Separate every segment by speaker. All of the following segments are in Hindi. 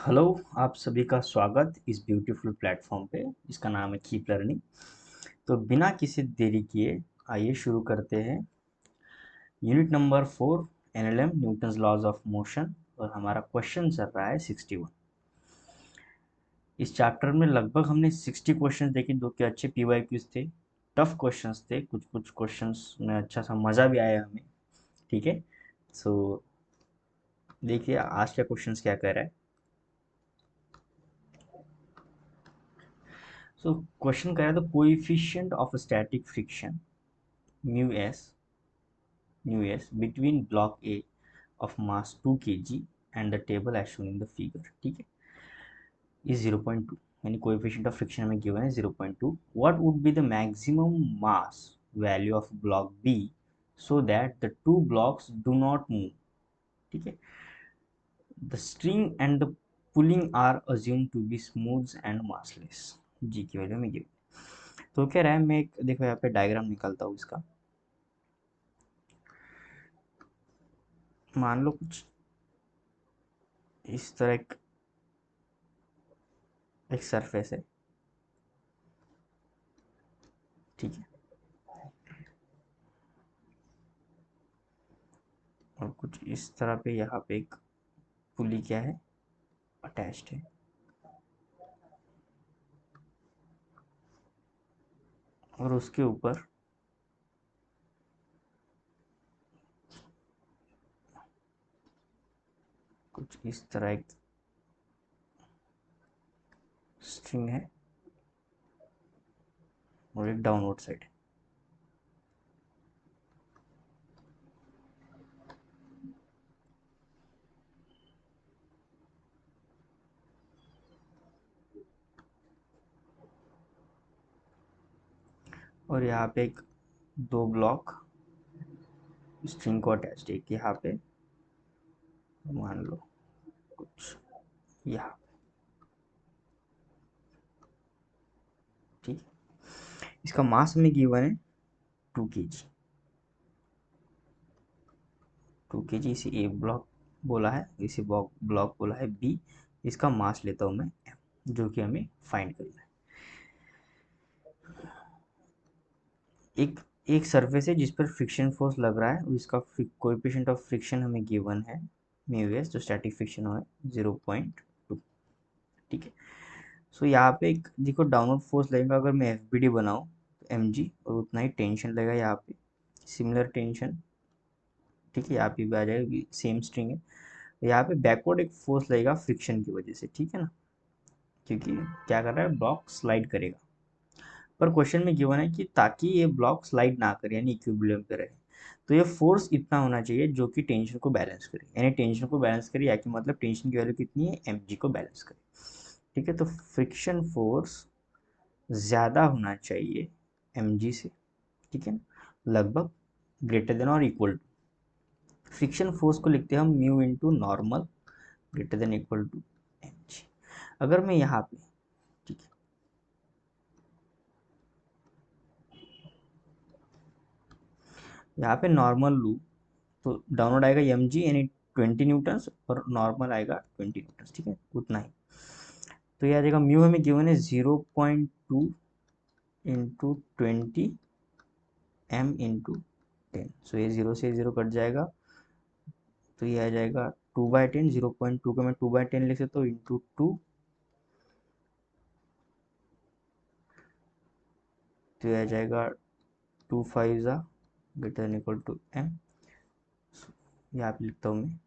Speaker 1: हेलो, आप सभी का स्वागत इस ब्यूटीफुल प्लेटफॉर्म पे जिसका नाम है कीप लर्निंग। तो बिना किसी देरी किए आइए शुरू करते हैं। Unit number 4, NLM Newton's laws of motion, और हमारा क्वेश्चन चल रहा है 61। इस चैप्टर में लगभग हमने 60 क्वेश्चन देखे, जो कि अच्छे पीवाईक्यूज थे। टफ क्वेश्चंस थे, कुछ कुछ क्वेश्चंस में अच्छा सा मज़ा भी आया हमें। ठीक है, सो देखिए आज का क्वेश्चंस क्या कह रहा है। सो क्वेश्चन कह रहा है the coefficient of static friction mu s between block A of mass 2 kg and the table as shown in the figure, ठीक है, is 0.2, यानी coefficient of friction हमें given है 0.2. What would be the maximum mass value of block B so that the two blocks do not move, ठीक है. The string and the pulling are assumed to be smooth and massless. जी की वैल्यू में गिवन। तो क्या रहा है, मैं एक देखो यहाँ पे डायग्राम निकालता हूँ इसका। मान लो कुछ इस तरह एक सरफेस है, ठीक है, और कुछ इस तरह पे यहाँ पे एक पुली क्या है, अटैच्ड है, और उसके ऊपर कुछ इस तरह एक स्ट्रिंग है और एक डाउनवर्ड साइड है। और यहाँ पे एक दो ब्लॉक स्ट्रिंग को अटैच्ड है, एक यहाँ पे, मान लो कुछ यहाँ, ठीक है। इसका मास में गिवन है 2 kg। 2 kg इसे ए ब्लॉक बोला है, इसे ब्लॉक बोला है बी। इसका मास लेता हूँ मैं m, जो कि हमें फाइंड करना है। एक एक सरफेस है जिस पर फ्रिक्शन फोर्स लग रहा है, और इसका कोएफिशिएंट ऑफ फ्रिक्शन हमें गिवन है म्यू एस, जो स्टैटिक फ्रिक्शन है 0.2, ठीक है। सो यहाँ पे एक देखो डाउनवर्ड फोर्स लगेगा, अगर मैं एफ बी डी बनाऊँ तो एम जी, और उतना ही टेंशन लगेगा यहाँ पे, सिमिलर टेंशन, ठीक है। यहाँ पे भी आ जाएगा, सेम स्ट्रिंग है। यहाँ पे बैकवर्ड एक फोर्स लगेगा फ्रिक्शन की वजह से, ठीक है ना, क्योंकि क्या कर रहा है, ब्लॉक स्लाइड करेगा। पर क्वेश्चन में गिवन है कि ताकि ये ब्लॉक स्लाइड ना करे, यानी इक्विलिब्रियम पे रहे, तो ये फोर्स इतना होना चाहिए जो कि टेंशन को बैलेंस करे, यानी टेंशन को बैलेंस करे, या कि मतलब टेंशन की वैल्यू कितनी है, एम जी को बैलेंस करे, ठीक है। तो फ्रिक्शन फोर्स ज़्यादा होना चाहिए एम जी से, ठीक है ना, लगभग ग्रेटर देन और इक्वल टू। फ्रिक्शन फोर्स को लिखते हैं हम mu into normal greater than equal to m g. अगर मैं यहाँ पे, ठीक है, यहाँ पे नॉर्मल लूँ तो डाउनवर्ड आएगा एम जी, यानी 20 न्यूटन्स, और नॉर्मल आएगा 20 न्यूटन्स, ठीक है, उतना ही। तो ये आ जाएगा म्यू हमें गिवन है 0.2 इंटू 20 m इंटू 10। सो ये 0 से 0 कट जाएगा, तो ये आ जाएगा 2/10। 0.2 को मैं 2/10 लिख सकता हूँ, इंटू 2, तो ये आ जाएगा 2 5 ज़ा greater than equal to m। यहाँ पे लिखता हूँ मैं,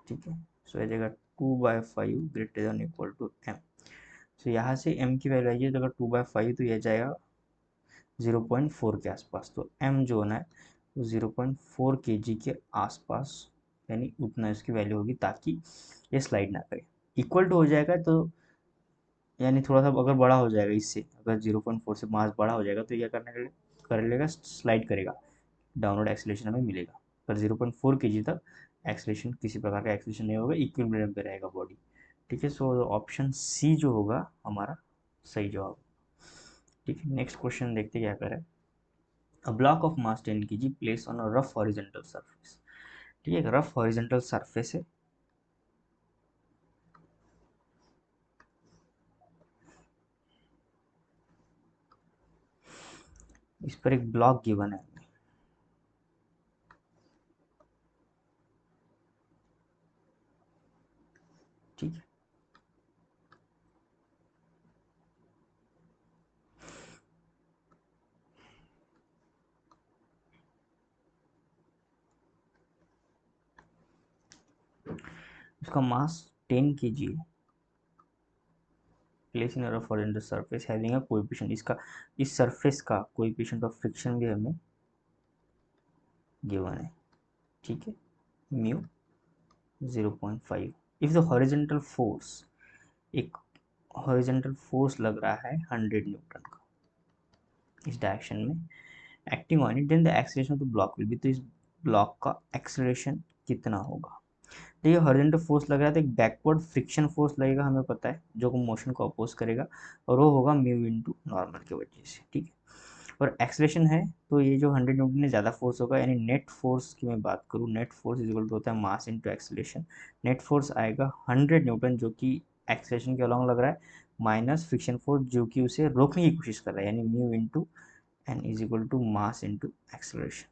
Speaker 1: ठीक है। सो आ जाएगा 2/5 greater than equal to m। So यहाँ से m की वैल्यू आएगी, तो अगर 2/5 तो यह जाएगा 0.4 के आसपास। तो m जो होना है वो 0.4 kg के आसपास, यानी उतना इसकी वैल्यू होगी, ताकि ये स्लाइड ना करे। इक्वल टू हो जाएगा तो, यानी थोड़ा सा अगर बड़ा हो जाएगा इससे, अगर 0.4 से मास बड़ा हो जाएगा तो क्या करने कर लेगा, स्लाइड करेगा, डाउनवर्ड एक्सेलेरेशन हमें मिलेगा। पर 0.4 kg तक एक्सेलेरेशन, किसी प्रकार का एक्सेलेरेशन नहीं होगा, इक्विलिब्रियम पे रहेगा बॉडी, ठीक है। सो ऑप्शन सी जो होगा हमारा सही जवाब, ठीक है। नेक्स्ट क्वेश्चन देखते क्या करें। A block of mass 10 kg place on a rough horizontal surface, ठीक है, एक रफ हॉरिजॉन्टल सरफेस है, इस पर एक ब्लॉक गिवन है, ठीक है। उसका मास 10 kg है, place in horizontal surface having a coefficient, इसका इस सरफेस का कोएफिशिएंट ऑफ फ्रिक्शन भी हमें गिवन है, ठीक है, mu 0.5। If the horizontal force, एक हॉरिजॉन्टल फोर्स लग रहा है 100 न्यूटन का इस डायरेक्शन में, acting on it, then the acceleration of the block will be, तो इस ब्लॉक का एक्सेलरेशन कितना होगा। तो ये हॉरिजॉन्टल फोर्स लग रहा है, तो एक बैकवर्ड फ्रिक्शन फोर्स लगेगा, हमें पता है, जो मोशन को अपोज करेगा, और वो होगा म्यू इंटू नॉर्मल की वजह से, ठीक है। और एक्सेलरेशन है, तो ये जो 100 न्यूटन है ज़्यादा फोर्स होगा, यानी नेट फोर्स की मैं बात करूँ, net force is equal to होता है mass into acceleration. Net force आएगा 100 न्यूटन, जो कि एक्सेलरेशन के अलॉन्ग लग रहा है, माइनस फ्रिक्शन फोर्स जो कि उसे रोकने की कोशिश कर रहा है, यानी mu into N is equal to mass into acceleration.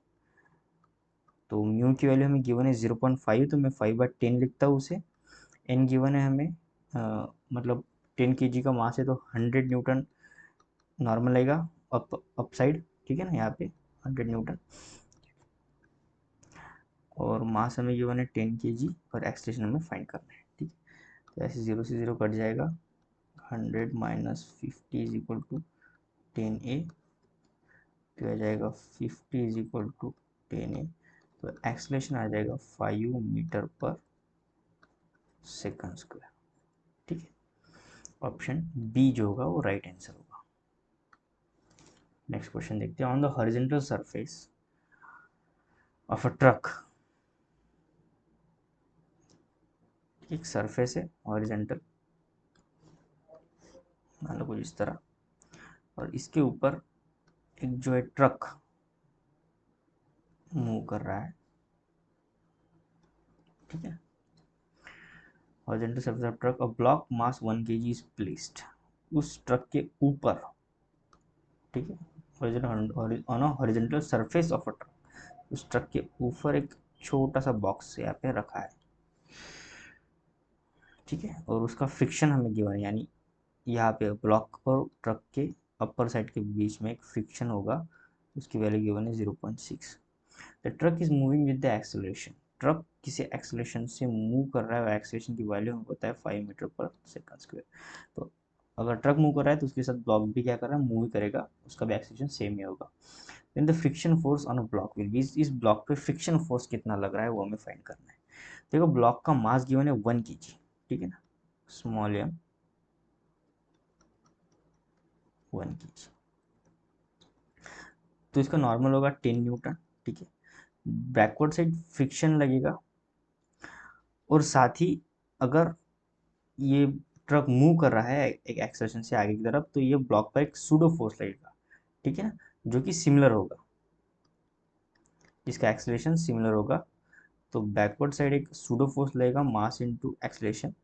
Speaker 1: तो म्यू की वैल्यू हमें गिवन है 0.5, तो मैं 5/10 लिखता हूँ उसे। एन गिवन है हमें, मतलब 10 kg का मास है, तो 100 न्यूटन नॉर्मल आएगा, अप साइड, ठीक है ना, यहाँ पे 100 न्यूटन, और मास हमें गिवन है 10 kg, और एक्सलेशन हमें फाइंड करना है, ठीक है। तो ऐसे 0 से 0 कट जाएगा, 100 minus 50 is equal to 10a, तो आ जाएगा 50 इज इक्वल टू 10a, तो एक्सलेशन आ जाएगा 5 मीटर पर सेकंड स्क्वायर, ठीक है। ऑप्शन बी जो होगा वो राइट आंसर होगा। नेक्स्ट क्वेश्चन देखते हैं, on the horizontal surface of a truck, एक सरफेस है हॉरिजॉन्टल, मान लो कुछ इस तरह, और इसके ऊपर एक जो है ट्रक मूव कर रहा है, ठीक है। Horizontal surface of truck, a block mass 1 kg is placed, उस ट्रक के ऊपर, ठीक है, on a horizontal surface of a truck, उस ट्रक के ऊपर एक छोटा सा बॉक्स यहाँ पे रखा है, ठीक है, और उसका फ्रिक्शन हमें गिवन है, यानी यहाँ पे ब्लॉक और ट्रक के अपर साइड के बीच में एक फ्रिक्शन होगा, उसकी वैल्यू गिवन है 0.6। The truck is moving with the acceleration, truck किसी एक्सेलरेशन से मूव कर रहा है, और एक्सेलरेशन की वैल्यू हमें पता है 5 मीटर पर सेकंड स्क्वायर। तो अगर ट्रक मूव कर रहा है तो उसके साथ ब्लॉक भी क्या कर रहा है, मूव करेगा, उसका भी एक्सेलरेशन सेम ही होगा। Then the friction force on a block will be, इस ब्लॉक पे फ्रिक्शन फोर्स कितना लग रहा है वो हमें फाइंड करना है। देखो ब्लॉक का मास गिवन है 1 kg, ठीक है ना, स्मॉल एम 1 kg, तो इसका नॉर्मल होगा 10 न्यूटन, ठीक है। बैकवर्ड साइड फ्रिक्शन लगेगा, और साथ ही अगर ये ट्रक मूव कर रहा है एक एक्सेलरेशन से आगे की तरफ, तो ये ब्लॉक पर एक सूडो फोर्स लगेगा, ठीक है ना, जो कि सिमिलर होगा, इसका एक्सेलरेशन सिमिलर होगा। तो बैकवर्ड साइड एक सूडो फोर्स लगेगा, मास इनटू एक्सेलरेशन,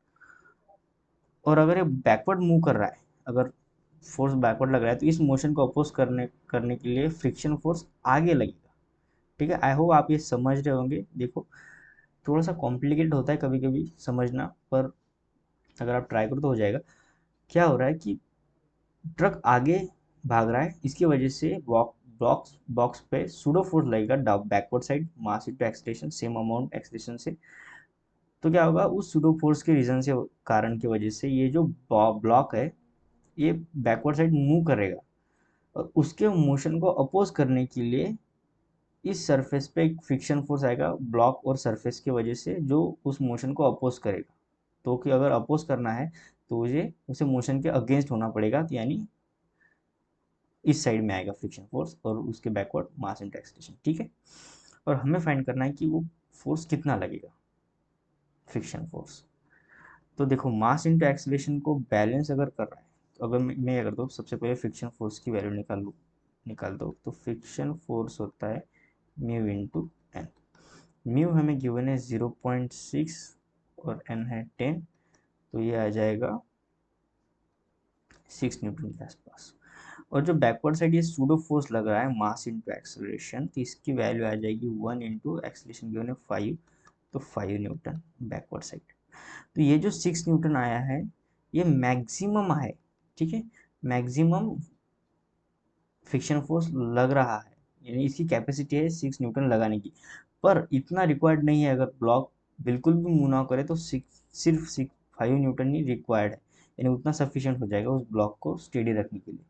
Speaker 1: और अगर ये बैकवर्ड मूव कर रहा है, अगर फोर्स बैकवर्ड लग रहा है, तो इस मोशन को अपोज करने करने के लिए फ्रिक्शन फोर्स आगे लगेगा, ठीक है। आई होप आप ये समझ रहे होंगे। देखो थोड़ा सा कॉम्प्लिकेटेड होता है कभी कभी समझना, पर अगर आप ट्राई करो तो हो जाएगा। क्या हो रहा है कि ट्रक आगे भाग रहा है, इसकी वजह से बॉक्स बॉक्स पे सूडो फोर्स लगेगा backward side, mass into acceleration, same amount acceleration से। तो क्या होगा, उस सूडो फोर्स के रीजन से, कारण की वजह से ये जो ब्लॉक है ये बैकवर्ड साइड मूव करेगा, और उसके मोशन को अपोज करने के लिए इस सरफेस पे एक फ्रिक्शन फोर्स आएगा ब्लॉक और सरफेस की वजह से, जो उस मोशन को अपोज करेगा। तो कि अगर अपोज करना है तो मुझे उसे मोशन के अगेंस्ट होना पड़ेगा, तो यानी इस साइड में आएगा फ्रिक्शन फोर्स, और उसके बैकवर्ड मास इंटू एक्सेलरेशन, ठीक है। और हमें फाइंड करना है कि वो फोर्स कितना लगेगा, फ्रिक्शन फोर्स। तो देखो मास इंटू एक्सेलरेशन को बैलेंस अगर कर रहा है, तो अगर मैं क्या करता हूँ, सबसे पहले फ्रिक्शन फोर्स की वैल्यू निकाल दो, तो फ्रिक्शन फोर्स होता है म्यू इंटू एन। म्यू हमें गिवन है 0.6 और एन है 10, तो ये आ जाएगा 6 न्यूटन के आसपास। और जो बैकवर्ड साइड ये सूडो फोर्स लग रहा है मास इंटू एक्सेलरेशन, तो इसकी वैल्यू आ जाएगी 1 इंटू एक्सेलरेशन गिवन है 5, तो 5 न्यूटन बैकवर्ड साइड। तो ये जो 6 न्यूटन आया है ये मैक्सिमम है, ठीक है, मैक्सिमम फ्रिक्शन फोर्स लग रहा है, यानी इसकी कैपेसिटी है 6 न्यूटन लगाने की। पर इतना रिक्वायर्ड नहीं है, अगर ब्लॉक बिल्कुल भी मूव ना करे तो सिर्फ 5 न्यूटन ही रिक्वायर्ड है, यानी उतना सफिशियंट हो जाएगा उस ब्लॉक को स्टेडी रखने के लिए।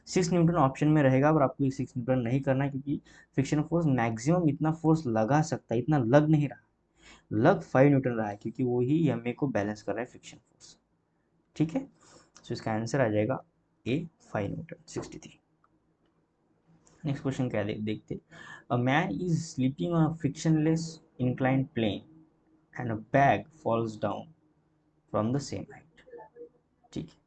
Speaker 1: 6 न्यूटन ऑप्शन में रहेगा, पर आपको 6 न्यूटन नहीं करना है, क्योंकि फ्रिक्शन फोर्स मैक्सिमम इतना फोर्स लगा सकता है, इतना लग नहीं रहा, लग 5 न्यूटन रहा है, क्योंकि वो ही एमए को बैलेंस कर रहा है फ्रिक्शन फोर्स, ठीक है। तो इसका आंसर आ जाएगा ए 5 न्यूटन 63। नेक्स्ट क्वेश्चन क्या देखते, a man is sleeping on a frictionless inclined plane and a bag falls down from the same height, ठीक है।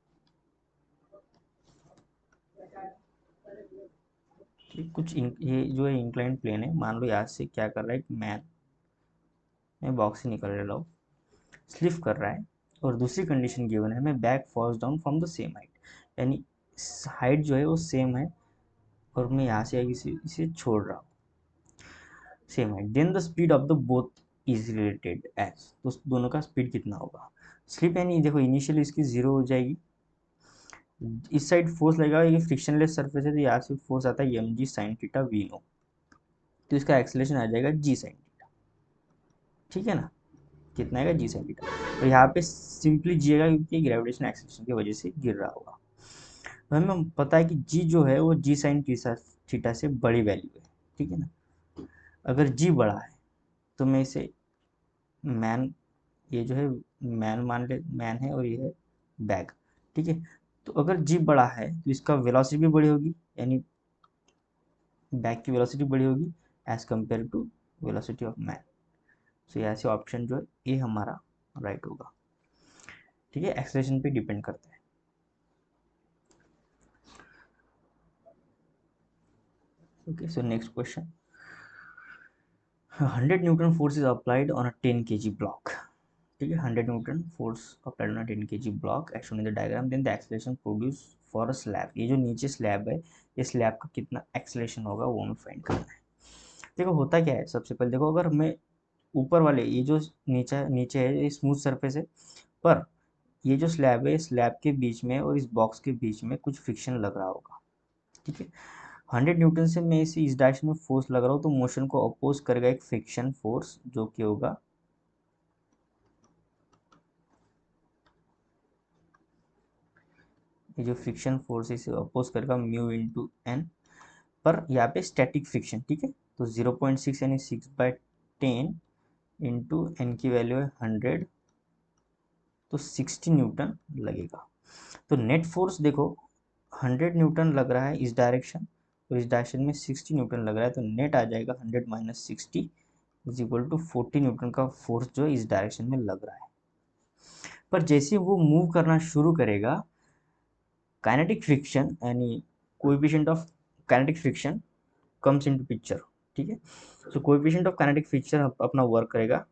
Speaker 1: ये जो है इंक्लाइंड प्लेन है, मान लो यहाँ से क्या कर रहा है, एक मैन में बॉक्स से निकल रहा है, स्लिप कर रहा है, और दूसरी कंडीशन गिवन है मैं back false down from the same height, यानी हाइट जो है वो सेम है, और मैं यहाँ से इसे छोड़ रहा हूँ same height, then the speed of the both is related as, तो दोनों का स्पीड कितना होगा। स्लिप यानी देखो इनिशियली इसकी जीरो हो जाएगी, इस साइड फोर्स लगेगा, ये फ्रिक्शनलेस सरफेस है, तो यहाँ से फोर्स आता है m g sine theta we know, तो इसका एक्सेलरेशन आ जाएगा जी साइन थीटा, ठीक है ना, कितना आएगा जी साइन थीटा, तो यहाँ पे सिंपली जी आएगा क्योंकि ग्रेविटेशन एक्सेलरेशन की वजह से गिर रहा होगा। तो हमें पता है कि जी जो है वो जी साइन थीटा से बड़ी वैल्यू है, ठीक है ना। अगर जी बड़ा है तो मैं इसे मैन, ये जो है मैन मान ले, मैन है और ये है बैग, ठीक है। तो अगर जी बड़ा है तो इसका वेलोसिटी भी बड़ी होगी, यानी बैग की वेलोसिटी बड़ी होगी as compare to velocity of man. So यहाँ से ऑप्शन जो है ये हमारा राइट होगा, ठीक है, एक्सेलरेशन पे डिपेंड करता है। Okay, so next question, 100 newton force is applied on a 10 kg block, ठीक है, 100 newton force applied on a 10 kg block as shown in the diagram, then the acceleration produce for a slab, ये जो नीचे स्लैब है ये स्लैब का कितना एक्सेलरेशन होगा वो हमें फाइंड करना है। देखो होता क्या है, सबसे पहले देखो अगर मैं ऊपर वाले ये जो नीचे नीचे है ये स्मूथ सरफेस है, पर ये जो स्लैब है स्लैब के बीच में और इस बॉक्स के बीच में कुछ फ्रिक्शन लग रहा होगा, ठीक है। 100 न्यूटन से मैं इस डायरेक्शन में फोर्स लग रहा हूँ, तो मोशन को अपोज करेगा एक फ्रिक्शन फोर्स जो कि होगा ये जो फ्रिक्शन फोर्स है इसे अपोज करेगा म्यू इंटू एन, पर यहाँ पे स्टैटिक फ्रिक्शन, ठीक है, तो 0.6 यानी 6/10 इंटू एन की वैल्यू है 100, तो 60 न्यूटन लगेगा। तो नेट फोर्स देखो 100 न्यूटन लग रहा है इस डायरेक्शन, तो इस डायरेक्शन में 60 न्यूटन लग रहा है, तो नेट आ जाएगा 100 minus 60 is equal to 40 newton का फोर्स जो इस डायरेक्शन में लग रहा है। पर जैसे वो मूव करना शुरू करेगा, काइनेटिक फ्रिक्शन यानी coefficient of kinetic friction comes into picture, ठीक है। सो कोएफिशिएंट ऑफ काइनेटिक फ्रिक्शन अपना वर्क करेगा,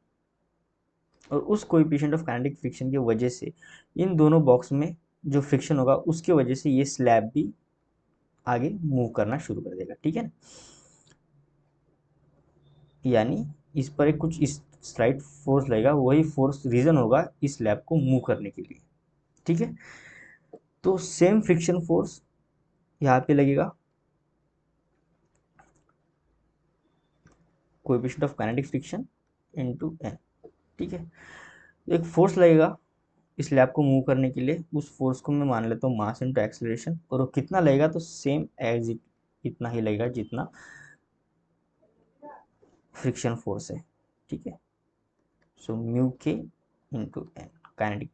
Speaker 1: और उस कोएफिशिएंट ऑफ काइनेटिक फ्रिक्शन की वजह से इन दोनों बॉक्स में जो फ्रिक्शन होगा उसकी वजह से ये स्लैब भी आगे मूव करना शुरू कर देगा, ठीक है ना, यानी इस पर एक कुछ इस स्लाइड फोर्स लगेगा, वही फोर्स रीजन होगा इस स्लैब को मूव करने के लिए, ठीक है। तो सेम फ्रिक्शन फोर्स यहाँ पे लगेगा, coefficient of kinetic friction into N, ठीक है। एक फोर्स लगेगा इस स्लैब को मूव करने के लिए, उस फोर्स को मैं मान लेता हूँ मास इनटू एक्सेलरेशन, और वो कितना लगेगा, तो सेम एज इतना ही लगेगा जितना फ्रिक्शन फोर्स है, ठीक है। सो म्यू के इंटू एन काइनेटिक,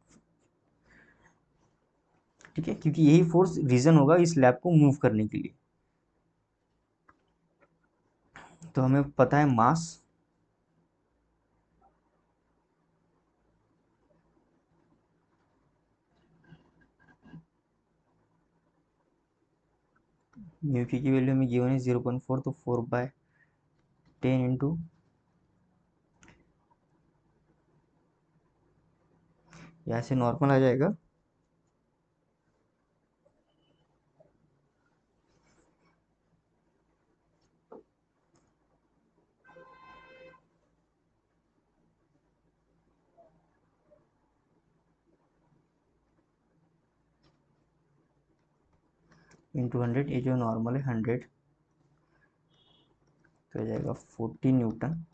Speaker 1: ठीक है, क्योंकि यही फोर्स रीजन होगा इस स्लैब को मूव करने के लिए। तो हमें पता है मास म्यू की वैल्यू हमें गिवन है 0.4, तो 4/10 इंटू यहाँ से नॉर्मल आ जाएगा इंटू 100, ये जो नॉर्मल है 100, तो हो जाएगा 40 न्यूटन।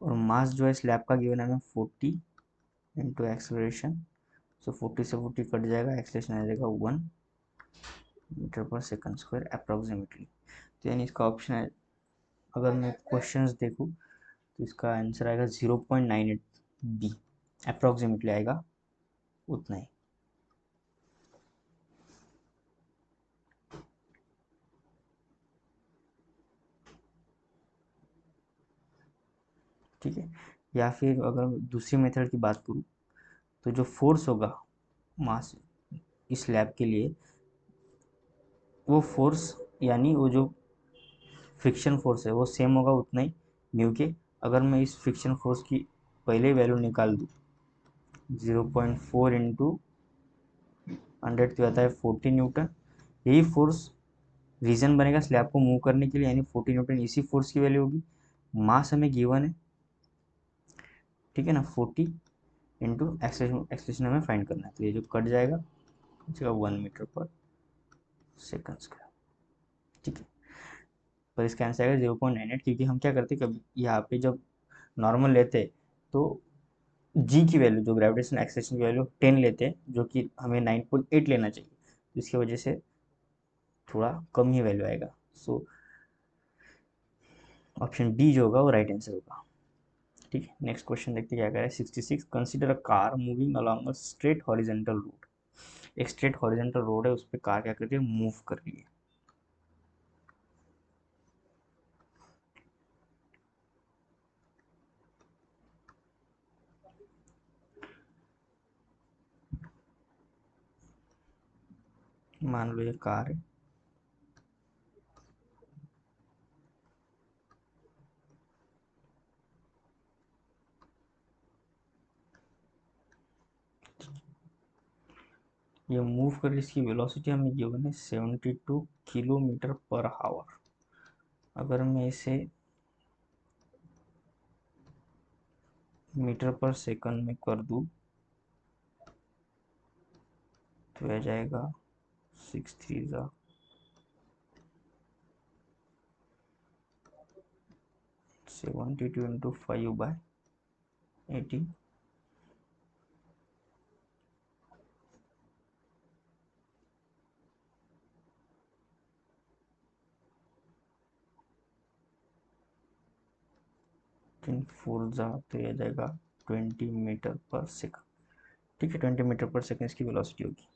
Speaker 1: और मास जो है स्लैब का गिवन है हमें 40 इंटू एक्सलरेशन, सो 40 से 40 कट जाएगा, एक्सलेशन आ जाएगा 1 मीटर पर सेकंड स्क्वायर अप्रोक्सीमेटली। तो यानी इसका ऑप्शन है, अगर मैं क्वेश्चंस देखूँ तो इसका आंसर आएगा 0.98 बी, अप्रोक्सीमेटली आएगा उतना ही। ठीक है, या फिर अगर दूसरी मेथड की बात करूँ तो जो फोर्स होगा मास इस स्लैब के लिए, वो फोर्स यानी वो जो फ्रिक्शन फोर्स है वो सेम होगा उतना ही म्यू के। अगर मैं इस फ्रिक्शन फोर्स की पहले वैल्यू निकाल दूँ, 0.4 इंटू 100 तो आता है 40 न्यूटन। यही फोर्स रीजन बनेगा स्लैब को मूव करने के लिए, यानी 40 न्यूटन इसी फोर्स की वैल्यू होगी। मास हमें गिवन है, ठीक है ना, 40 इंटू एक्सलेशन हमें फाइंड करना है, तो ये जो कट जाएगा 1 मीटर पर सेकंड स्क्वायर। ठीक है, पर इसका आंसर आएगा 0.98, क्योंकि हम क्या करते कभी यहाँ पे जब नॉर्मल लेते तो जी की वैल्यू, जो ग्रेविटेशन एक्सेलेरेशन की वैल्यू 10 लेते हैं, जो कि हमें 9.8 लेना चाहिए, तो इसकी वजह से थोड़ा कम ही वैल्यू आएगा। सो ऑप्शन डी जो होगा वो राइट आंसर होगा। ठीक है, नेक्स्ट क्वेश्चन देखते क्या कह रहा है। 66, consider a car moving along a straight horizontal road. एक स्ट्रेट हॉरिजेंटल रोड है, उस पर कार क्या कर रही है, मूव कर रही है। मान लो ये कार है, ये मूव कर रही, इसकी वेलोसिटी हमें गिवन है 72 किलोमीटर पर आवर। अगर मैं इसे मीटर पर सेकंड में कर दूं तो आ जाएगा 6 3 72 इंटू 5/80, 4 तो ये आ जाएगा 20 मीटर पर सेकंड। ठीक है, 20 मीटर पर सेकंड की वेलोसिटी होगी।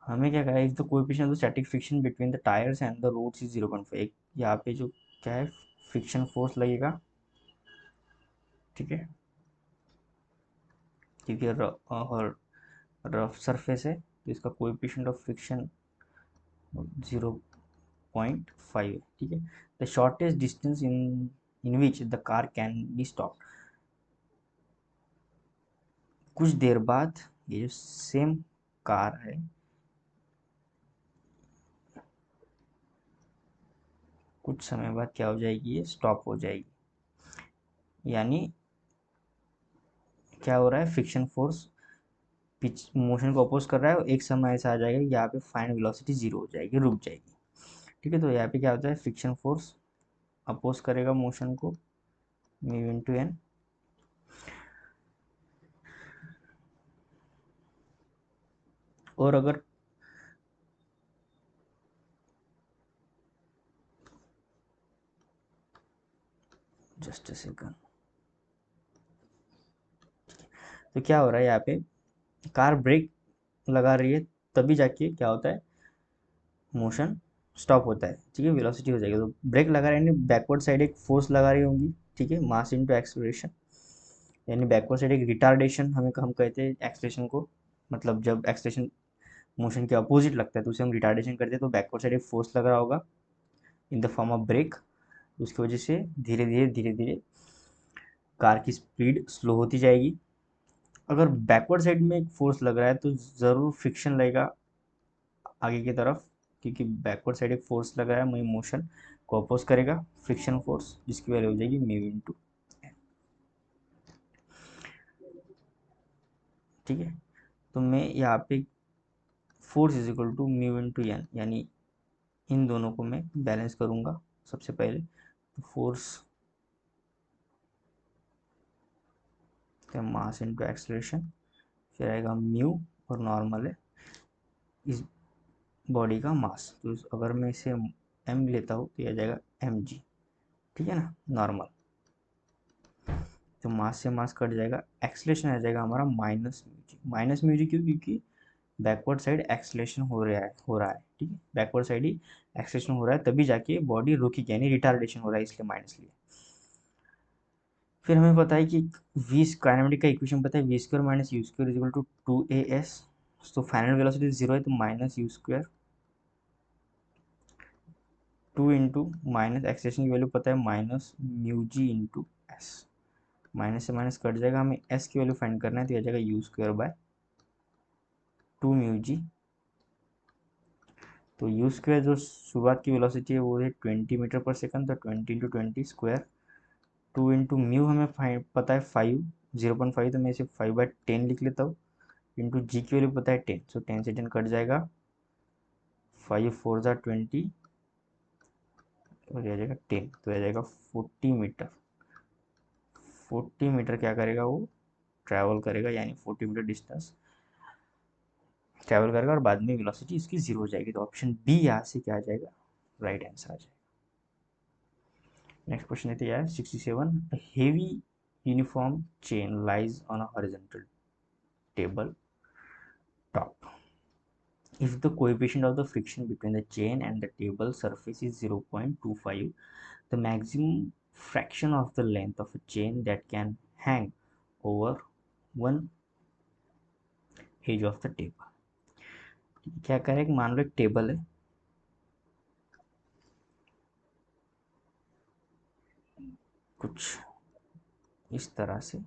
Speaker 1: हमें क्या कहा है, the coefficient of static friction between the tyres and the roads is 0.5। यहाँ पे जो क्या है, फ्रिक्शन फोर्स लगेगा, ठीक है, क्योंकि रफ सरफेस है तो इसका कोएफिशिएंट ऑफ फ्रिक्शन 0.5 है। ठीक है, the shortest distance in which the car can be stop. कुछ देर बाद ये जो सेम कार है, कुछ समय बाद क्या हो जाएगी, ये स्टॉप हो जाएगी। यानी क्या हो रहा है, फ्रिक्शन फोर्स पिच मोशन को अपोज कर रहा है, और एक समय ऐसा आ जाएगा यहाँ पे फाइनल वेलोसिटी जीरो हो जाएगी, रुक जाएगी। ठीक है, तो यहाँ पे क्या होता है, फ्रिक्शन फोर्स अपोज करेगा मोशन को, म्यू इनटू एन। और अगर जस्ट सेकंड, तो क्या हो रहा है यहाँ पे, कार ब्रेक लगा रही है, तभी जाके क्या होता है, मोशन स्टॉप होता है। ठीक है, वेलोसिटी हो जाएगी, तो ब्रेक लगा रहे हैं, बैकवर्ड साइड एक फोर्स लगा रही होंगी। ठीक है, मास इनटू एक्सेलरेशन, यानी बैकवर्ड साइड एक रिटार्डेशन, हम कहते हैं एक्सेलरेशन को, मतलब जब एक्सेलरेशन मोशन के अपोजिट लगता है तो उसे हम रिटार्डेशन करते हैं, तो बैकवर्ड साइड एक फोर्स लग रहा होगा in the form of brake. उसकी वजह से धीरे धीरे कार की स्पीड स्लो होती जाएगी। अगर बैकवर्ड साइड में एक फोर्स लग रहा है तो ज़रूर फ्रिक्शन लगेगा आगे की तरफ, क्योंकि बैकवर्ड साइड एक फोर्स लग रहा है, वही मोशन को अपोज करेगा फ्रिक्शन फोर्स, जिसकी वैल्यू हो जाएगी म्यू इंटू एन। ठीक है, तो मैं यहाँ पे force is equal to mu into N, यानी इन दोनों को मैं बैलेंस करूँगा सबसे पहले। तो फोर्स मास इंटू एक्सलेशन, फिर आएगा म्यू, और नॉर्मल है इस बॉडी का मास, तो अगर मैं इसे एम लेता हूँ तो यह आ जाएगा एम जी। ठीक है ना, नॉर्मल। तो मास से मास कट जाएगा, एक्सलेशन आ जाएगा हमारा माइनस म्यू जी। माइनस म्यू जी क्यों? क्योंकि बैकवर्ड साइड एक्सलेशन हो रहा है। ठीक है, बैकवर्ड साइड ही एक्सलेशन हो रहा है, तभी जाके बॉडी रुकेगी, यानी रिटार्डेशन हो रहा है, इसलिए माइनस लिया। फिर हमें पता है कि वी काइनेमेटिक का इक्वेशन पता है, v square minus u square is equal to 2as। तो फाइनल वेलोसिटी 0 है, तो minus u square 2 into minus acceleration की वैल्यू पता है minus mu g into s. Minus से माइनस कट जाएगा, हमें एस की वैल्यू फाइंड करना है, तो यह जाएगा you square by 2 mu G. तो यू स्क्वायर जो शुरुआत की वेलोसिटी है वो है 20 मीटर पर सेकंड, तो 20 इंटू 20 स्क्वायर। 2 इंटू म्यू हमें पता है 5, 0.5, तो मैं इसे 5/10 लिख लेता हूँ। इंटू जी की वैल्यू पता है 10, सो 10 से 10 कट जाएगा, 5 4 20, और यह जाएगा 10, तो यह जाएगा 40 मीटर। 40 मीटर क्या करेगा वो, ट्रैवल करेगा, यानी 40 मीटर डिस्टेंस ट्रैवल करेगा, और बाद में वेलोसिटी इसकी 0 हो जाएगी। तो ऑप्शन बी यहाँ से क्या आ जाएगा, राइट आंसर आ जाएगा। नेक्स्ट क्वेश्चन है यार 67, heavy uniform chain lies on a horizontal table top. If the coefficient of the friction between the chain and the table surface is 0.25, the maximum fraction of the length of a chain that can hang over one edge of the table. क्या करें, मान लो एक टेबल है, कुछ इस तरह से,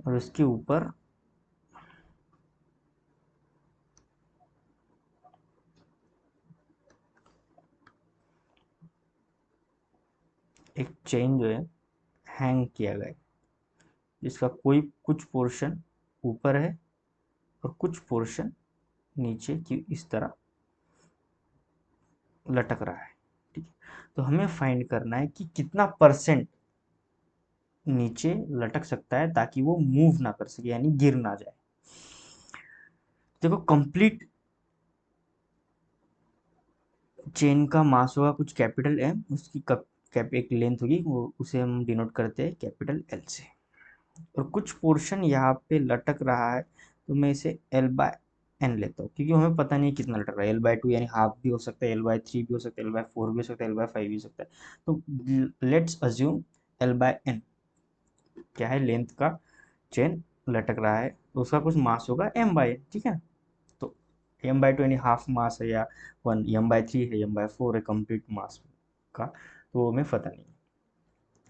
Speaker 1: और उसके ऊपर एक चेन जो है हैंग किया गया है, जिसका कोई कुछ पोर्शन ऊपर है और कुछ पोर्शन नीचे की इस तरह लटक रहा है। ठीक है, तो हमें फाइंड करना है कि कितना परसेंट नीचे लटक सकता है ताकि वो मूव ना कर सके, यानी गिर ना जाए। देखो, कंप्लीट चेन का मास होगा कुछ कैपिटल एम, उसकी एक लेंथ होगी, वो उसे हम डिनोट करते हैं कैपिटल एल से, और कुछ पोर्शन यहाँ पे लटक रहा है, तो मैं इसे एल बाय एन लेता हूँ, क्योंकि हमें पता नहीं कितना लटक रहा है। L/2 यानी हाफ भी हो सकता है, L/3 भी हो सकता है, L/4 भी हो सकता है, L/5 भी हो सकता है। तो लेट्स अज्यूम L/n क्या है, लेंथ का चेन लटक रहा है, तो उसका कुछ मास होगा m/n। ठीक है, तो m/2 यानी हाफ मास है, या 1 m/3 है, m/4 है कंप्लीट मास का, तो वो हमें पता नहीं।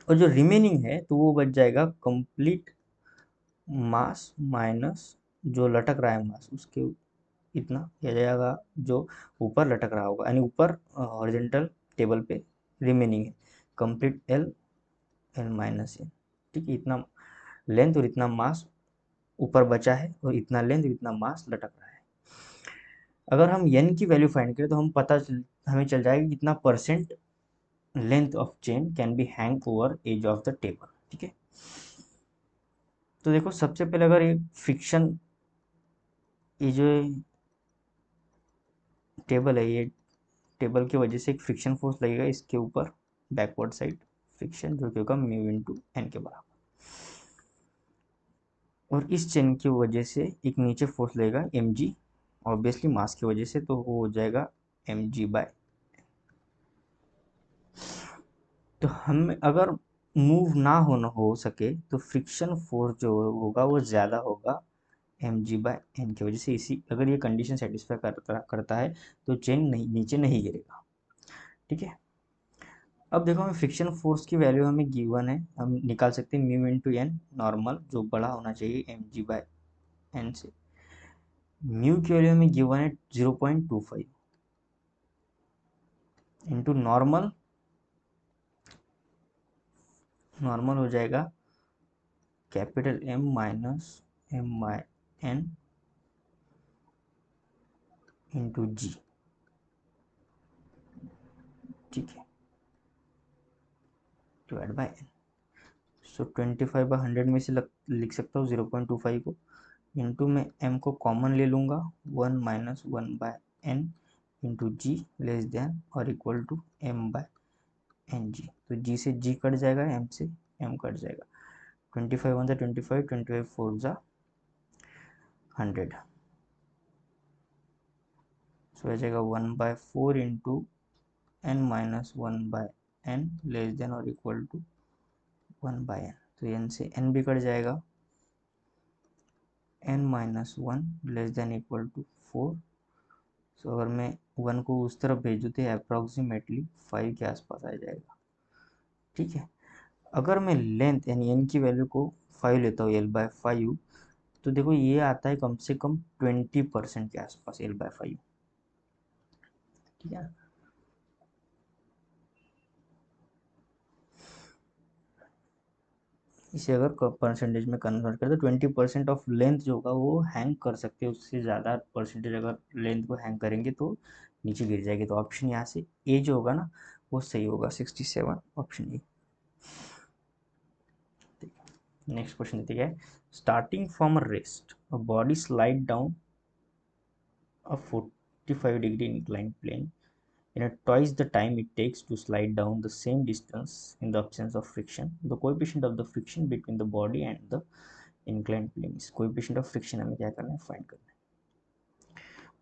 Speaker 1: और जो रिमेनिंग है तो वो बच जाएगा कंप्लीट मास माइनस जो लटक रहा है मास, उसके इतना किया जाएगा जो ऊपर लटक रहा होगा, यानी ऊपर हॉरिजॉन्टल टेबल पे रिमेनिंग है complete L, L minus n. ठीक है, इतना लेंथ और इतना मास ऊपर बचा है, और इतना लेंथ और इतना मास लटक रहा है। अगर हम n की वैल्यू फाइंड करें तो हमें चल जाएगा कितना percent length of chain can be hang over edge of the table. ठीक है, तो देखो सबसे पहले अगर ये फ्रिक्शन, ये जो टेबल है, ये टेबल की वजह से एक फ्रिक्शन फोर्स लगेगा इसके ऊपर, बैकवर्ड साइड फ्रिक्शन, जो कि होगा म्यू इंटू एन के बराबर, और इस चेन की वजह से एक नीचे फोर्स लगेगा एम जी, ऑब्वियसली मास की वजह से, तो वो हो जाएगा एम जी बाय। तो हम अगर मूव ना हो सके तो फ्रिक्शन फोर्स जो होगा वो ज़्यादा होगा mg/n की वजह से, इसी अगर ये कंडीशन सेटिस्फाई करता है तो चेन नहीं नीचे नहीं गिरेगा। ठीक है, अब देखो हमें फ्रिक्शन फोर्स की वैल्यू हमें गिवन है, हम निकाल सकते हैं म्यू इंटू एन नॉर्मल, जो बड़ा होना चाहिए mg/n से। म्यू की वैल्यू हमें गिवन है 0.25 इंटू नॉर्मल, नॉर्मल हो जाएगा capital M minus m/n into g. ठीक है, डिवाइड बाय n। सो 25/100 में से लिख सकता हूँ 0.25 को, इंटू में m को कॉमन ले लूँगा, 1 माइनस 1/n इंटू जी लेस देन और इक्वल टू m/ng। तो g से g कट जाएगा, m से m कट जाएगा। 25 1 25, 25 4 100। सो हो जाएगा 1/4 into n minus 1/n less than और इक्वल टू 1/n। तो n से n भी कट जाएगा, n minus 1 less than equal to 4। So अगर मैं 1 को उस तरफ भेज दूँ तो अप्रॉक्सीमेटली 5 के आसपास आ जाएगा। ठीक है, अगर मैं लेंथ यानी n की वैल्यू को 5 लेता हूँ l/5, तो देखो ये आता है कम से कम 20% के आसपास l/5। ठीक है, इसे अगर परसेंटेज में कन्वर्ट करें तो 20% ऑफ लेंथ जो होगा वो हैंग कर सकते हैं, उससे ज़्यादा परसेंटेज अगर लेंथ को हैंग करेंगे तो नीचे गिर जाएगी। तो ऑप्शन यहाँ से ए जो होगा ना वो सही होगा, 67 ऑप्शन ए। नेक्स्ट क्वेश्चन ठीक है, starting from a rest a body slide down a 45-degree inclined plane in a twice the time it takes to slide down the same distance in the absence of friction. The coefficient of the friction between the body and the inclined plane is coefficient of friction हमें क्या करना है, फाइंड करना है।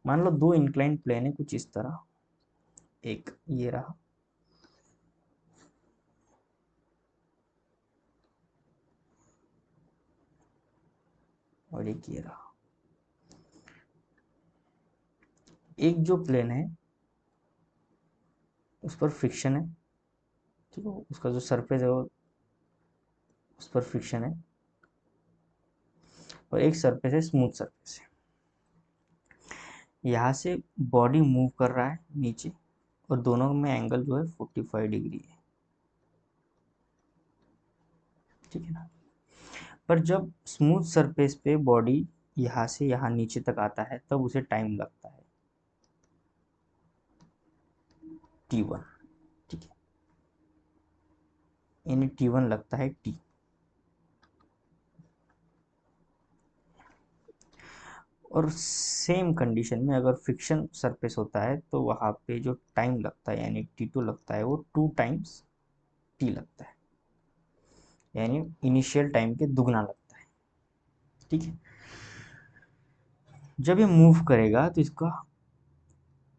Speaker 1: मान लो दो इंक्लाइंड प्लेन है कुछ इस तरह, एक ये रहा और एक ये रहा। एक जो प्लेन है उस पर फ्रिक्शन है, ठीक है, उसका जो सरफेस है वो उस पर फ्रिक्शन है, और एक सरफेस है स्मूथ सरफेस है। यहाँ से बॉडी मूव कर रहा है नीचे और दोनों में एंगल जो है 45 डिग्री है। ठीक है ना, पर जब स्मूथ सरफेस पे बॉडी यहाँ से यहाँ नीचे तक आता है तब उसे टाइम लगता है t1। ठीक है, यानी t1 लगता है t। और सेम कंडीशन में अगर फ्रिक्शन सरफेस होता है तो वहाँ पे जो टाइम लगता है यानी t2 लगता है वो 2 टाइम्स t लगता है, यानी इनिशियल टाइम के दुगना लगता है। ठीक है, जब ये मूव करेगा तो इसका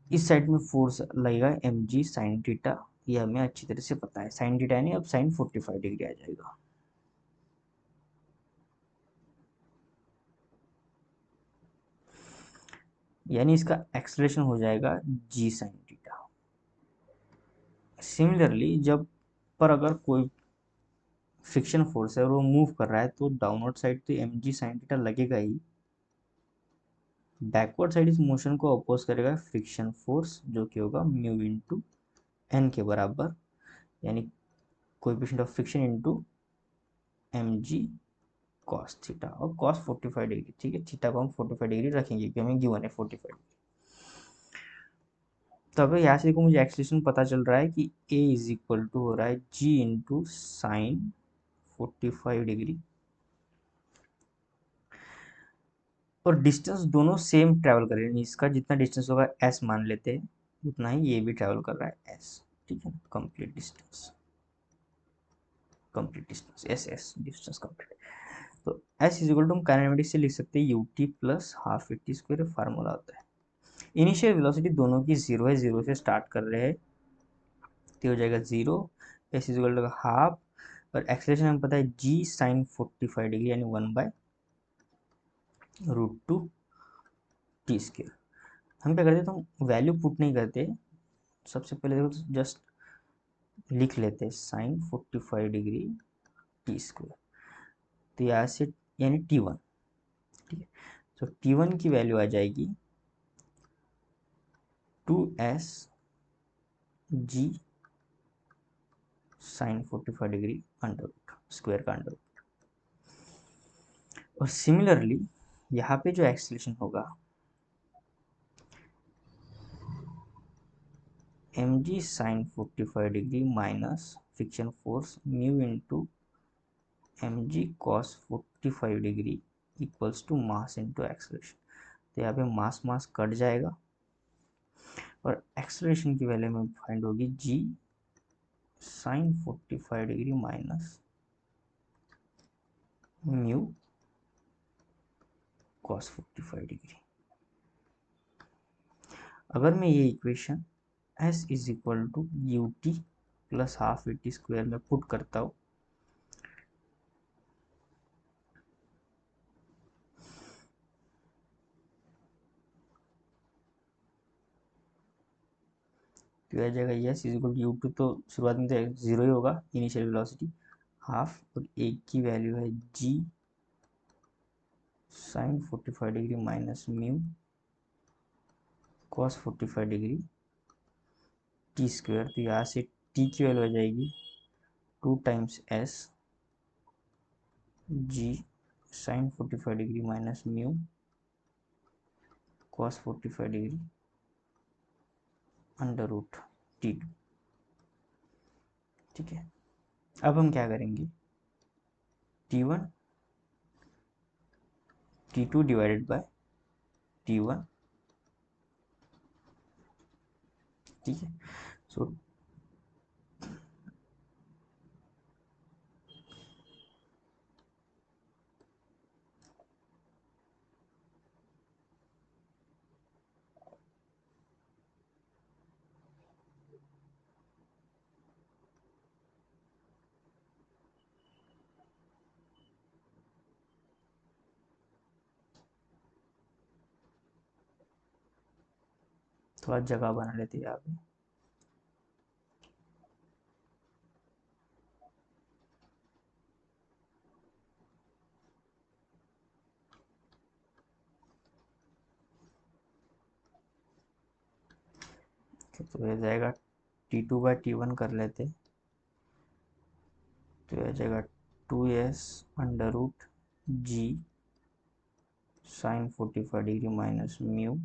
Speaker 1: इस साइड में फोर्स लगेगा mg sin थीटा, ये हमें अच्छी तरह से पता है। sin थीटा यानी अब sin 45 डिग्री आ जाएगा। यानी इसका एक्सलेशन हो जाएगा g sin थीटा। सिमिलरली जब पर अगर कोई फ्रिक्शन फोर्स है और वो मूव कर रहा है तो डाउनवर्ड साइड तो mg sin थीटा लगेगा ही, बैकवर्ड साइड इस मोशन को अपोज करेगा फ्रिक्शन फोर्स जो कि होगा म्यू इंटू एन के बराबर, यानी coefficient of friction into mg cos theta, और cos 45 डिग्री। ठीक है, थीटा को हम 45 डिग्री रखेंगे क्योंकि हमें गिवन है 45 डिग्री। तो अगर यहाँ से को मुझे एक्सलेशन पता चल रहा है कि a इज इक्वल टू हो रहा है g इंटू साइन 45 डिग्री, और डिस्टेंस दोनों सेम ट्रैवल कर रहे हैं, इसका जितना डिस्टेंस होगा s मान लेते हैं उतना ही ये भी ट्रैवल कर रहा है s। ठीक है, complete distance, complete distance S distance complete. तो s इज इक्वल टू हम काइनेमेटिक्स से लिख सकते हैं you t plus half a t square, formula होता है। इनिशियल वेलोसिटी दोनों की जीरो है, जीरो से स्टार्ट कर रहे हैं तो हो जाएगा zero, s is equal to half, और एक्सेलरेशन हमें पता है जी साइन 45 डिग्री यानी 1/, √2 t²। हम क्या करते, तो हम वैल्यू पुट नहीं करते, सबसे पहले देखो तो जस्ट लिख लेते हैं sin 45 डिग्री t²। तो यहाँ से यानी t1, ठीक है। तो t1 की वैल्यू आ जाएगी 2s g sin 45 डिग्री √² का अंडर। और सिमिलरली यहाँ पे जो एक्सलेशन होगा mg sin 45 degree minus friction force mu into mg cos 45 degree equals to mass into acceleration. तो यहाँ पे मास मास कट जाएगा और एक्सलेशन की वैल्यू में फाइंड होगी g sin 45 degree minus mu cos 45 degree. अगर मैं ये equation s is equal to u t plus half a t square में पुट करता हूँ, तो आ जाएगा s is equal to u two, तो शुरुआत में तो जीरो ही होगा इनिशियल वेलोसिटी, हाफ और एक की वैल्यू है g sine 45 degree minus mu cos 45 degree t²। तो यहाँ से t की वैल्यू आ जाएगी 2 times s g sine 45 degree minus mu cos 45 degree √t²। ठीक है, अब हम क्या करेंगे, t1 t2 divided by t1, ठीक है। सो थोड़ा जगह बना लेते हैं यहाँ पे। तो यह जाएगा t2/t1 कर लेते, तो यह जाएगा 2s √g sine 45 degree minus mu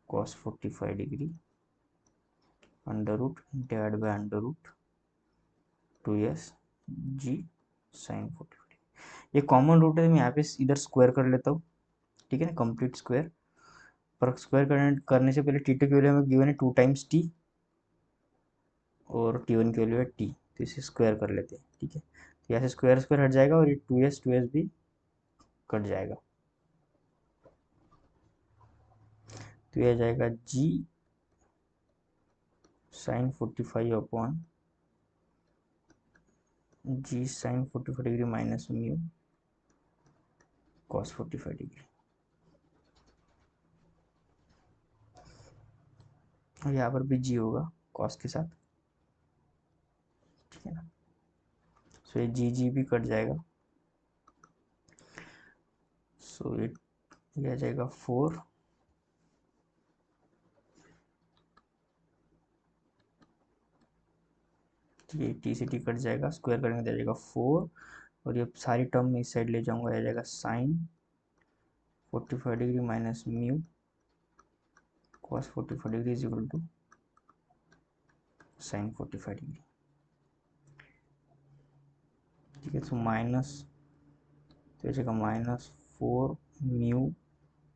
Speaker 1: cos 45 degree divide by √2s g sine 45। ये कॉमन रूट है, मैं यहाँ पे इधर स्क्वायर कर लेता हूँ, ठीक है ना, कंप्लीट स्क्वायर। पर स्क्वायर करने से पहले t2 की वैल्यू हमें गिवन है 2 टाइम्स t और t1 की वैल्यू है t, तो इसे स्क्वायर कर लेते हैं, ठीक है। तो यहाँ से स्क्वायर स्क्वायर हट जाएगा और ये 2s भी कट जाएगा, तो यह जाएगा g sine 45 upon g sine 45 degree minus mu cos 45 degree. और यहाँ पर भी g होगा कॉस के साथ, ठीक है ना। सो ये जी भी कट जाएगा, सो ये आ जाएगा 4, ये टी से टी कट जाएगा, स्क्वायर करेंगे तो आ जाएगा 4, और ये सारी टर्म में इस साइड ले जाऊंगा, आ जाएगा sine 45 degree minus mu cos 45 degree is equal to sine 45 degree, ठीक है। तो माइनस, तो आ जाएगा -4 mu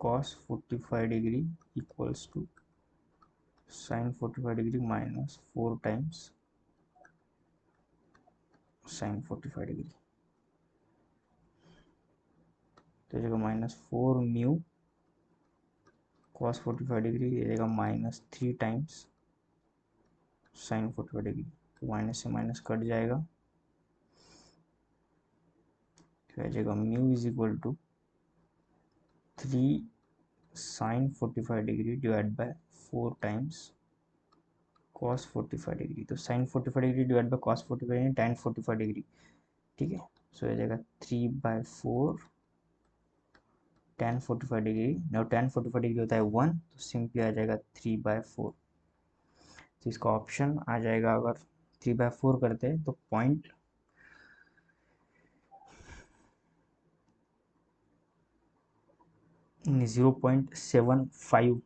Speaker 1: cos 45 degree equals to sine 45 degree minus 4 times sine 45 degree, तो जाएगा -4 म्यू कॉस 45 डिग्री, ये जाएगा -3 टाइम्स साइन 45 डिग्री, तो माइनस से माइनस कट जाएगा, तो आ जाएगा mu is equal to 3 sin 45 degree divide by 4 times cos 45 degree. तो sin 45 degree divide by cos 45 degree tan 45 degree, ठीक है। सो ये जाएगा 3/4 tan 45 degree. now tan 45 degree होता है 1, तो सिंपली आ जाएगा 3/4। तो इसका ऑप्शन आ जाएगा, अगर 3/4 करते हैं तो पॉइंट 0.75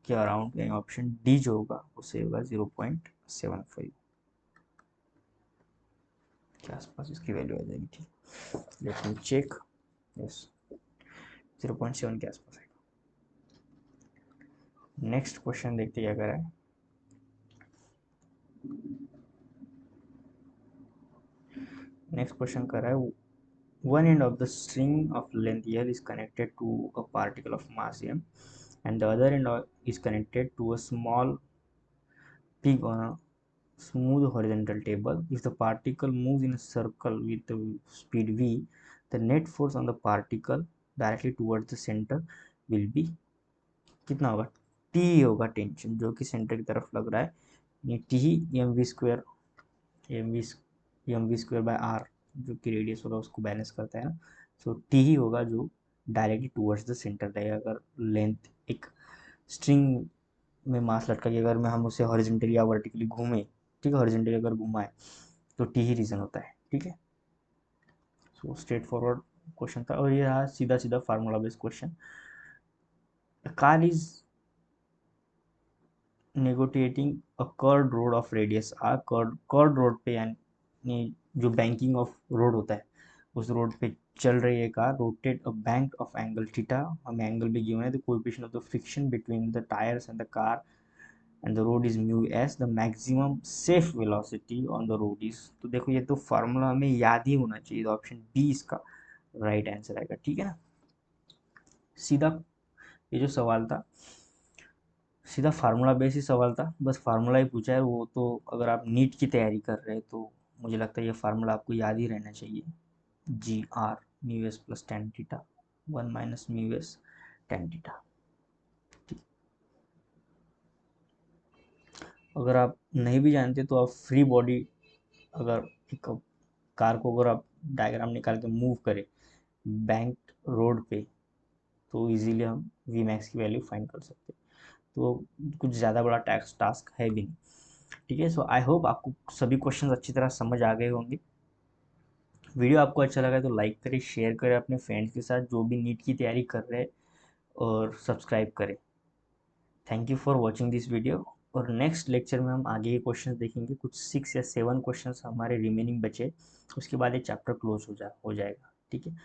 Speaker 1: के अराउंड, यानी ऑप्शन डी जो होगा उसे होगा 0.75 के आसपास इसकी वैल्यू आ जाएगी, ठीक। Let me check. यस, 0.7 के आसपास आएगा। नेक्स्ट क्वेश्चन देखते क्या करा है। नेक्स्ट क्वेश्चन कर रहा है, one end of the string of length L is connected to a particle of mass m, and the other end is connected to a small pig on a smooth horizontal table. If the particle moves in a circle with the speed v, the net force on the particle directly towards the center will be कितना होगा? T होगा टेंशन, जो कि सेंटर की तरफ लग रहा है। ये T ही m v square by r, जो कि रेडियस होगा उसको बैलेंस करता है ना। सो टी ही होगा जो डायरेक्टली टूवर्ड्स द सेंटर रहेगा। अगर लेंथ एक स्ट्रिंग में मास लटका के अगर मैं हम उसे हॉरिजॉन्टली या वर्टिकली घूमे, ठीक है, हॉरिजॉन्टली अगर घुमा है तो टी ही रीजन होता है, ठीक है। सो स्ट्रेट फॉरवर्ड क्वेश्चन था, और ये रहा सीधा सीधा formula based question. Car is negotiating a curved road of radius R. Curved road पे, यानी जो बैंकिंग ऑफ रोड होता है उस रोड पे चल रही है car. Rotate a bank of angle theta, हमें एंगल भी गिवन है। The coefficient of the friction between the tyres and the car and the road is mu S. The maximum safe velocity on the road is. तो देखो ये तो फार्मूला हमें याद ही होना चाहिए, तो ऑप्शन बी इसका राइट आंसर आएगा, ठीक है ना। सीधा ये जो सवाल था सीधा फार्मूला बेस ही सवाल था, बस फार्मूला ही पूछा है। वो तो अगर आप नीट की तैयारी कर रहे हैं तो मुझे लगता है ये फार्मूला आपको याद ही रहना चाहिए। G R mu s plus tan theta, 1 minus mu s tan theta. अगर आप नहीं भी जानते तो आप फ्री बॉडी, अगर एक कार को अगर आप डायग्राम निकाल के मूव करें बैंक रोड पे, तो इजीली हम वी मैक्स की वैल्यू फाइंड कर सकते हैं। तो कुछ ज़्यादा बड़ा टास्क है भी नहीं, ठीक है। सो आई होप आपको सभी क्वेश्चन अच्छी तरह समझ आ गए होंगे। वीडियो आपको अच्छा लगा तो लाइक करें, शेयर करें अपने फ्रेंड्स के साथ जो भी नीट की तैयारी कर रहे हैं, और सब्सक्राइब करें। Thank you for watching this video. और नेक्स्ट लेक्चर में हम आगे के क्वेश्चन देखेंगे, कुछ 6 या 7 क्वेश्चन हमारे रिमेनिंग बचे, उसके बाद ये चैप्टर क्लोज हो जाएगा, ठीक है।